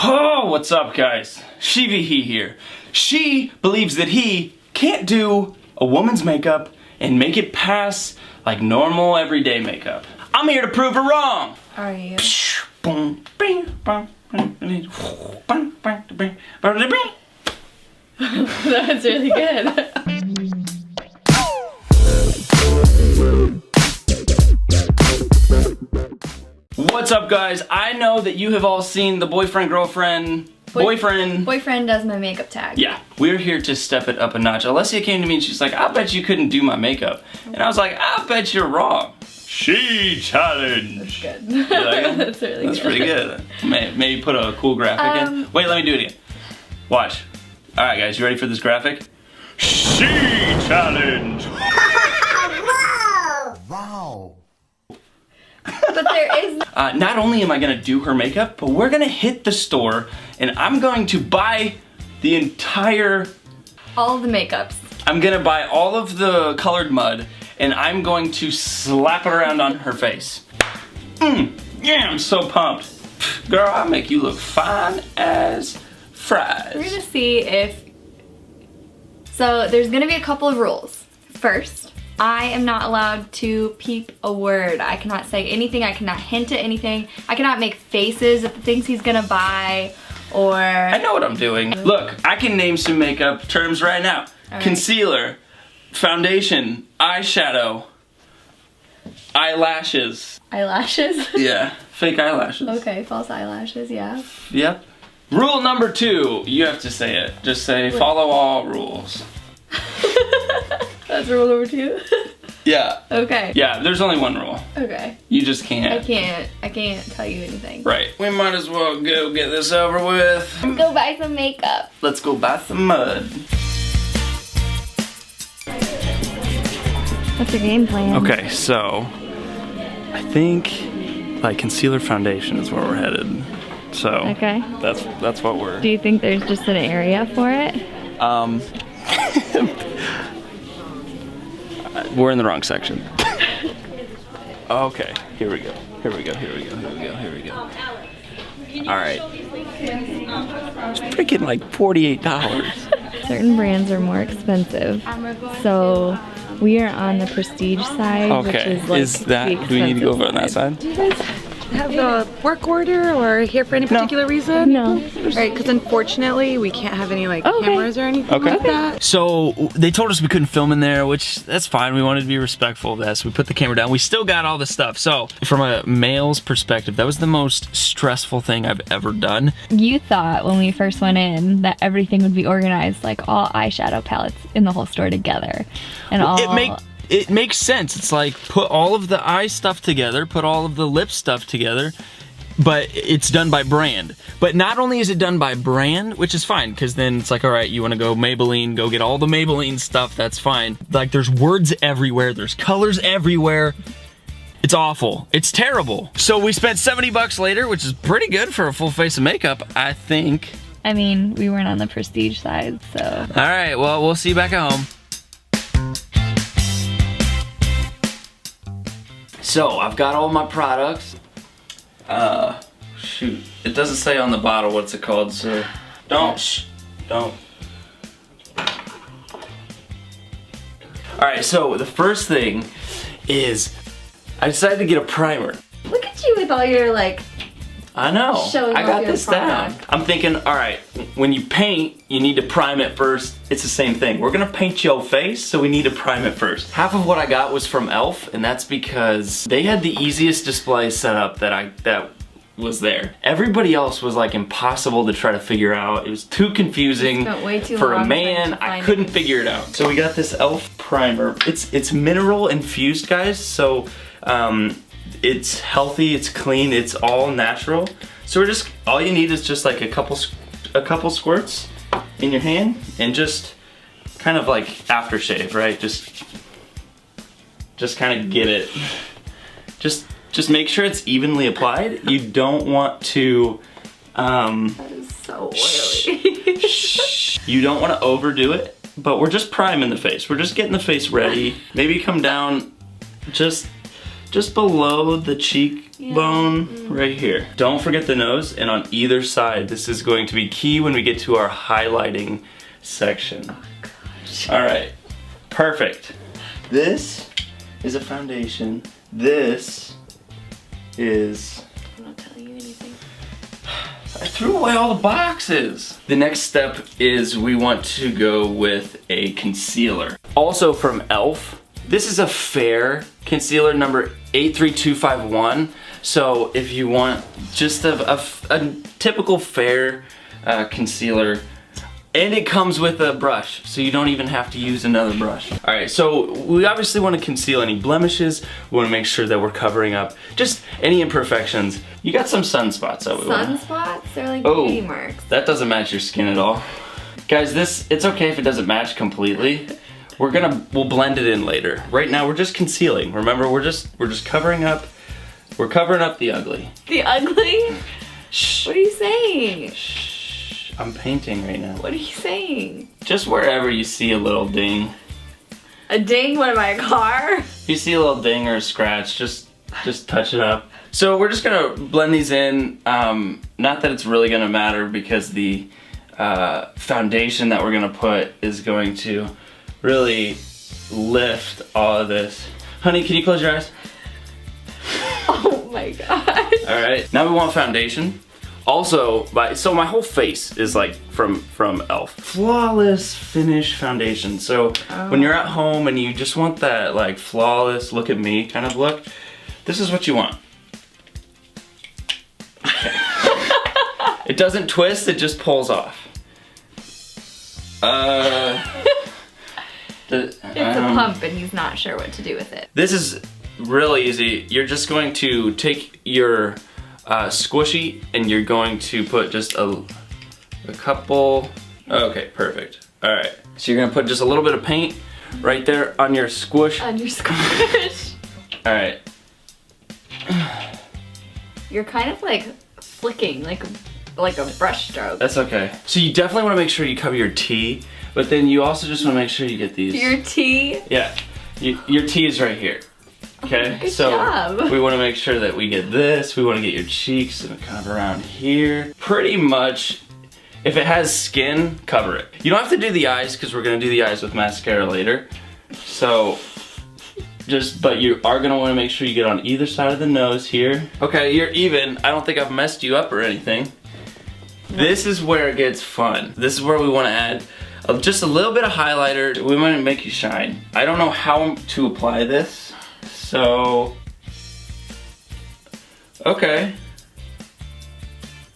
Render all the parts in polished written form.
Oh, what's up, guys? He here. She believes that he can't do a woman's makeup and make it pass like normal everyday makeup. I'm here to prove her wrong. Are you? That's really good. What's up, guys? I know that you have all seen the boyfriend does my makeup tag. Yeah, we're here to step it up a notch. Alessia came to me and she's like, I bet you couldn't do my makeup. And I was like, I bet you're wrong. She challenge. That's good. You like it? That's really good. That's pretty good. Maybe put a cool graphic in. Wait, let me do it again. Watch. All right, guys, you ready for this graphic? She challenge. Wow. But there is. Not only am I gonna do her makeup, but we're gonna hit the store and I'm going to buy the entire. All the makeups. I'm gonna buy all of the colored mud and I'm going to slap it around on her face. Yeah, I'm so pumped. Girl, I'll make you look fine as fries. We're gonna see if. So there's gonna be a couple of rules. First, I am not allowed to peep a word. I cannot say anything. I cannot hint at anything. I cannot make faces at the things he's gonna buy or... I know what I'm doing. Look, I can name some makeup terms right now. Right. Concealer, foundation, eyeshadow, eyelashes. Eyelashes? Yeah, fake eyelashes. Okay, false eyelashes, yeah. Yep. Rule number 2, you have to say it. Just say, follow all rules. That's rule number 2? Yeah. Okay. Yeah, there's only one rule. Okay. You just can't. I can't tell you anything. Right. We might as well go get this over with. Let's go buy some makeup. Let's go buy some mud. What's your game plan? Okay, so I think like concealer foundation is where we're headed. So Okay. that's what we're. Do you think there's just an area for it? We're in the wrong section. Okay, here we go. All right. It's freaking like $48. Certain brands are more expensive. So we are on the prestige side, Okay, which is like do we need to go over on that side? Do you guys have a work order or here for any particular reason? No. Right, because unfortunately we can't have any like cameras or anything like that. So they told us we couldn't film in there, which that's fine. We wanted to be respectful of that, so we put the camera down. We still got all the stuff. So from a male's perspective, that was the most stressful thing I've ever done. You thought when we first went in that everything would be organized, like all eyeshadow palettes in the whole store together, and all. It makes sense. It's like put all of the eye stuff together, put all of the lip stuff together, but it's done by brand. But not only is it done by brand, which is fine, because then it's like, all right, you want to go Maybelline, go get all the Maybelline stuff, that's fine. Like there's words everywhere, there's colors everywhere. It's awful. It's terrible. So we spent 70 bucks later, which is pretty good for a full face of makeup, I think. I mean, we weren't on the prestige side, so. All right, well, we'll see you back at home. So, I've got all my products. Shoot. It doesn't say on the bottle what's it called, so don't. Alright, so the first thing is I decided to get a primer. Look at you with all your like. I know. Showing I off got your this down. product. I'm thinking, alright, when you paint, you need to prime it first. It's the same thing. We're gonna paint your face, so we need to prime it first. Half of what I got was from e.l.f., and that's because they had the easiest display setup that was there. Everybody else was like impossible to try to figure out. It was too confusing Spent way too for a long man. trying to I find couldn't it. figure it out. So we got this e.l.f. primer. It's mineral infused, guys, so it's healthy, it's clean, it's all natural. So we're just, all you need is just like a couple squirts in your hand and just kind of like aftershave, right? Just kind of get it. Just make sure it's evenly applied. You don't want to, That is so oily. you don't want to overdo it, but we're just priming the face. We're just getting the face ready. Maybe come down just below the cheek bone right here. Don't forget the nose, and on either side. This is going to be key when we get to our highlighting section. Oh, gosh. All right, perfect. This is a foundation. This is... I'm not telling you anything. I threw away all the boxes. The next step is we want to go with a concealer. Also from e.l.f. This is a fair concealer, number 83251. So if you want just a typical fair concealer, and it comes with a brush, so you don't even have to use another brush. All right, so we obviously want to conceal any blemishes. We want to make sure that we're covering up just any imperfections. You got some sunspots that we want. Sunspots? They're like beauty marks. That doesn't match your skin at all. Guys, it's okay if it doesn't match completely. We'll blend it in later. Right now we're just concealing. Remember, we're just covering up. We're covering up the ugly. The ugly? Shh. What are you saying? Shh. I'm painting right now. What are you saying? Just wherever you see a little ding. A ding? What am I, a car? If you see a little ding or a scratch, just touch it up. So we're just gonna blend these in. Not that it's really gonna matter because the foundation that we're gonna put is going to really lift all of this. Honey, can you close your eyes? Oh my gosh. All right, now we want foundation. Also, so my whole face is like from e.l.f. Flawless finish foundation. So when you're at home and you just want that like flawless look at me kind of look, this is what you want. Okay. It doesn't twist, it just pulls off. It's a pump and he's not sure what to do with it. This is really easy. You're just going to take your squishy and you're going to put just a couple. Okay, perfect. All right, so you're gonna put just a little bit of paint right there on your squish. On your squish. All right. You're kind of like flicking like a brush stroke. That's okay. So you definitely want to make sure you cover your T, but then you also just want to make sure you get these. Your T? Yeah, your T is right here. Okay, Good so job. we want to make sure that we get this. We want to get your cheeks and kind of around here. Pretty much, if it has skin, cover it. You don't have to do the eyes because we're going to do the eyes with mascara later. So, but you are going to want to make sure you get on either side of the nose here. Okay, you're even. I don't think I've messed you up or anything. This is where it gets fun. This is where we want to add just a little bit of highlighter. We want to make you shine. I don't know how to apply this. So, okay.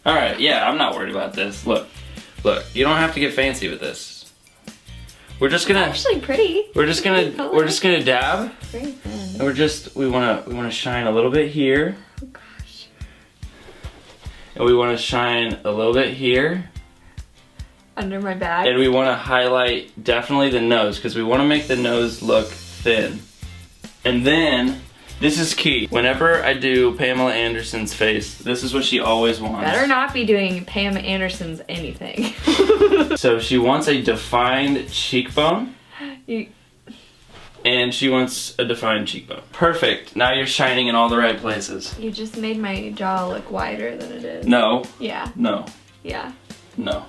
All right, yeah, I'm not worried about this. Look, you don't have to get fancy with this. We're just gonna. It's actually pretty. We're just gonna dab. Very thin. And we wanna shine a little bit here. Oh gosh. And we wanna shine a little bit here. Under my bag. And we wanna highlight definitely the nose because we wanna make the nose look thin. And then, this is key. Whenever I do Pamela Anderson's face, this is what she always wants. Better not be doing Pam Anderson's anything. So she wants a defined cheekbone. And she wants a defined cheekbone. Perfect. Now you're shining in all the right places. You just made my jaw look wider than it is. No. Yeah. No. Yeah. No.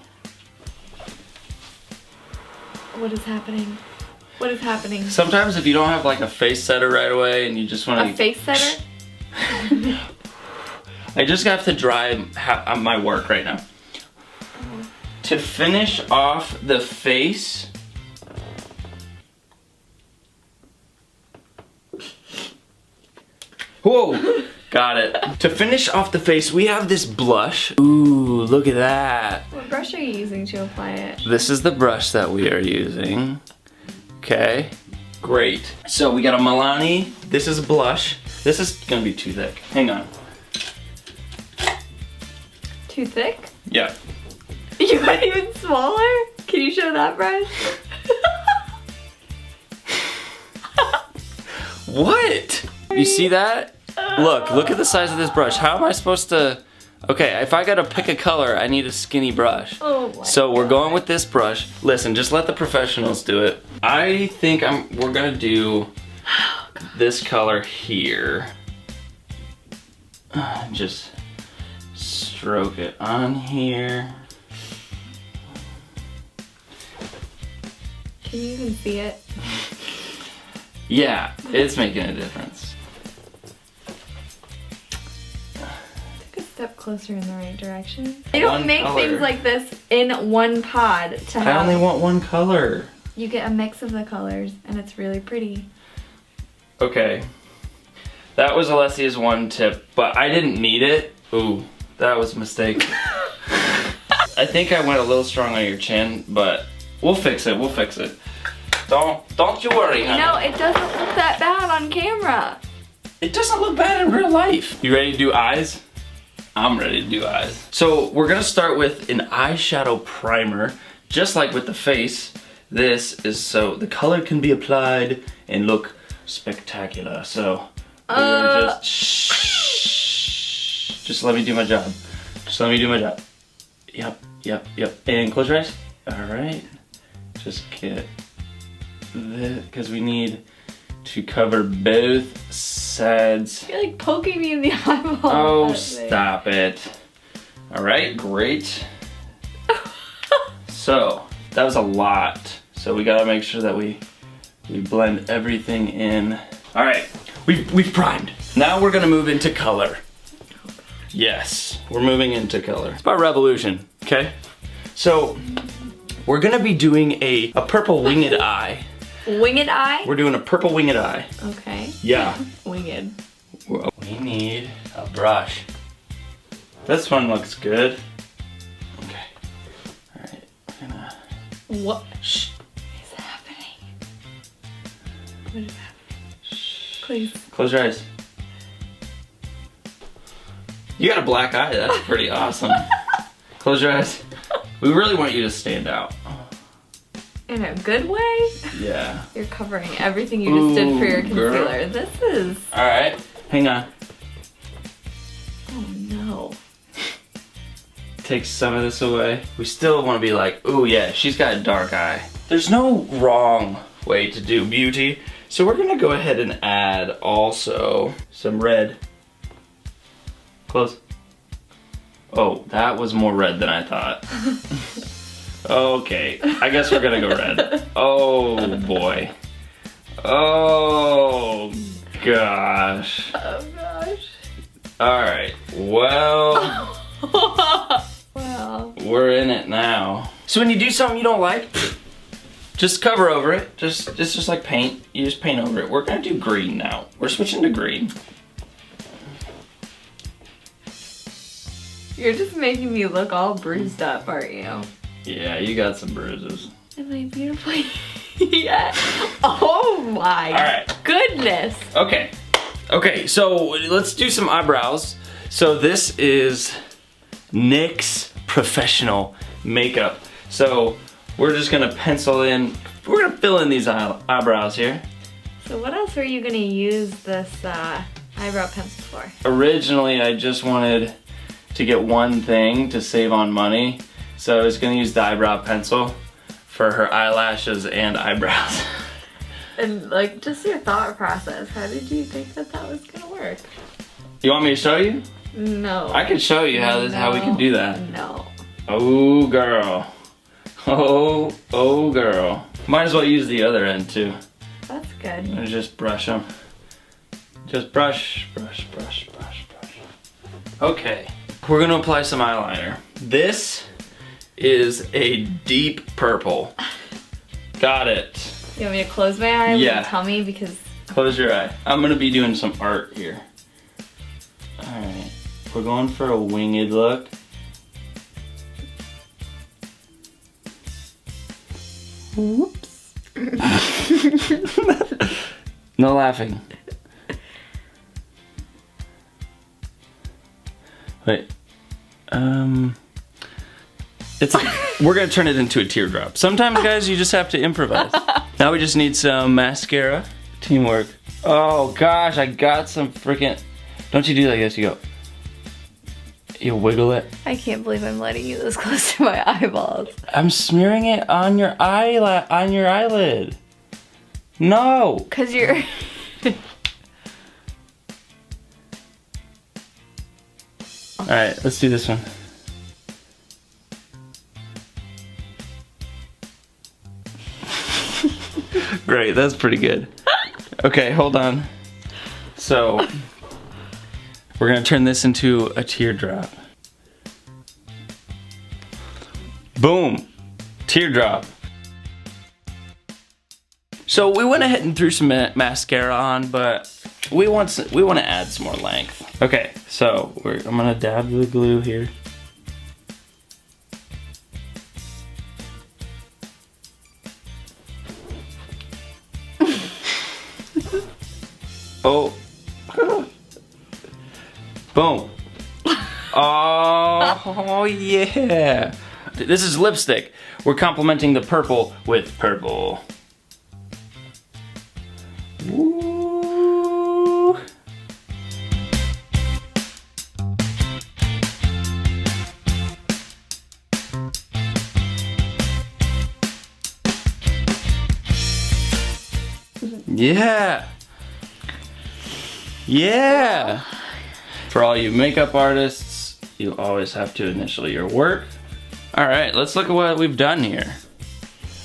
What is happening? What is happening? Sometimes if you don't have like a face setter right away and you just want to... A face setter? I just have to dry my work right now. To finish off the face... Whoa! Got it. To finish off the face, we have this blush. Ooh, look at that. What brush are you using to apply it? This is the brush that we are using. Okay, great. So we got a Milani. This is a blush. This is gonna be too thick. Hang on. Too thick? Yeah. You went even smaller? Can you show that brush? What? You see that? Look at the size of this brush. How am I supposed to... Okay, if I gotta pick a color, I need a skinny brush. Oh my So we're going with this brush. Listen, just let the professionals do it. I think we're gonna do this color here. Just stroke it on here. Can you even see it? Yeah, it's making a difference. Take a step closer in the right direction. They don't One make color. things like this in one pod to have. I only want one color. You get a mix of the colors and it's really pretty. Okay. That was Alessia's one tip, but I didn't need it. Ooh, that was a mistake. I think I went a little strong on your chin, but we'll fix it, we'll fix it. Don't you worry, honey. You know, it doesn't look that bad on camera. It doesn't look bad in real life. You ready to do eyes? I'm ready to do eyes. So we're gonna start with an eyeshadow primer, just like with the face. This is so the color can be applied and look spectacular. So we're gonna just let me do my job. Just let me do my job. Yep. And close your eyes. All right. Just get this, because we need to cover both sides. You're like poking me in the eyeball. Oh, stop it. All right, great. So that was a lot. So we gotta make sure that we blend everything in. All right, we've primed. Now we're gonna move into color. Yes, we're moving into color. It's about revolution, okay? So we're gonna be doing a purple winged eye. Winged eye? We're doing a purple winged eye. Okay. Yeah. Winged. We need a brush. This one looks good. Okay. All right, we're gonna... What Shh. is happening? What is happening? Shh. Please. Close your eyes. You got a black eye, that's pretty awesome. Close your eyes. We really want you to stand out. In a good way? Yeah. You're covering everything you just did for your Ooh, girl. concealer. This is... All right, hang on. Oh no. Take some of this away. We still want to be like, ooh yeah, she's got a dark eye. There's no wrong way to do beauty, so we're gonna go ahead and add also some red. Close. Oh, that was more red than I thought. Okay, I guess we're gonna go red. Oh boy. Oh gosh. Oh gosh. Alright, well, Wow. we're in it now. So when you do something you don't like, just cover over it. It's just like paint. You just paint over it. We're gonna do green now. We're switching to green. You're just making me look all bruised up, aren't you? Yeah, you got some bruises. Am I beautiful? Yeah. Oh my Alright. goodness. Okay, so let's do some eyebrows. So this is NYX Professional Makeup. So we're just gonna pencil in, we're gonna fill in these eyebrows here. So what else were you gonna use this eyebrow pencil for? Originally, I just wanted to get one thing to save on money. So I was gonna use the eyebrow pencil for her eyelashes and eyebrows. And like, just your thought process. How did you think that was gonna work? You want me to show you? No. I can show you how we can do that. No. Oh girl. Oh girl. Might as well use the other end too. That's good. And just brush them. Just brush. Okay. We're gonna apply some eyeliner. This is a deep purple. Got it. You want me to close my eye? Yeah. Will you tell me? Because Close your eye. I'm gonna be doing some art here. Alright. We're going for a winged look. whoops. No laughing. Wait. We're gonna turn it into a teardrop. Sometimes, guys, you just have to improvise. Now we just need some mascara. Teamwork. Oh gosh, I got some freaking. Don't you do like this? You go. You wiggle it. I can't believe I'm letting you this close to my eyeballs. I'm smearing it on your eyelid. No. Cause you're. Alright, let's do this one. Great, that's pretty good. Okay, hold on. So, we're gonna turn this into a teardrop. Boom! Teardrop. So we went ahead and threw some mascara on, but we want to add some more length. Okay, so I'm gonna dab the glue here. Oh. Boom. Oh yeah. This is lipstick. We're complementing the purple with purple. Woo. Yeah. Yeah. For all you makeup artists, you always have to initial your work. All right, let's look at what we've done here.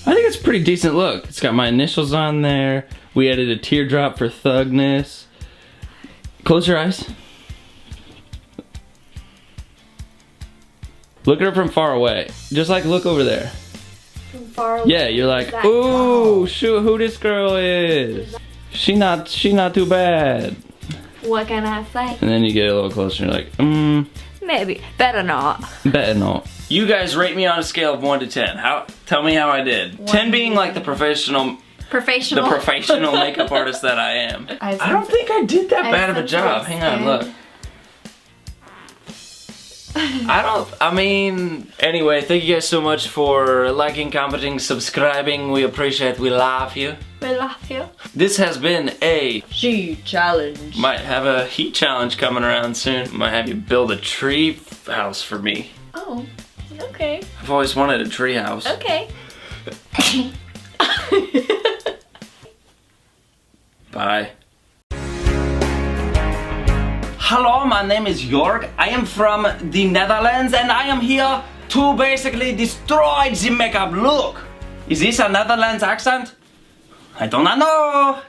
I think it's a pretty decent look. It's got my initials on there. We added a teardrop for thugness. Close your eyes. Look at her from far away. Just like look over there. From far away. Yeah, you're like, ooh, shoot, who this girl is. She not too bad. What can I say? And then you get a little closer and you're like, maybe. Better not. better not. You guys rate me on a scale of 1 to 10. Tell me how I did. 10 being like the professional makeup artist that I am. I don't think I did that bad of a job. Hang on, look. Anyway, thank you guys so much for liking, commenting, subscribing. We appreciate, we love you. We love you. This has been a heat challenge. Might have a heat challenge coming around soon. Might have you build a tree house for me. Oh, okay. I've always wanted a tree house. Okay. Bye. Hello, my name is Jorg. I am from the Netherlands and I am here to basically destroy the makeup look. Is this a Netherlands accent? I do not know.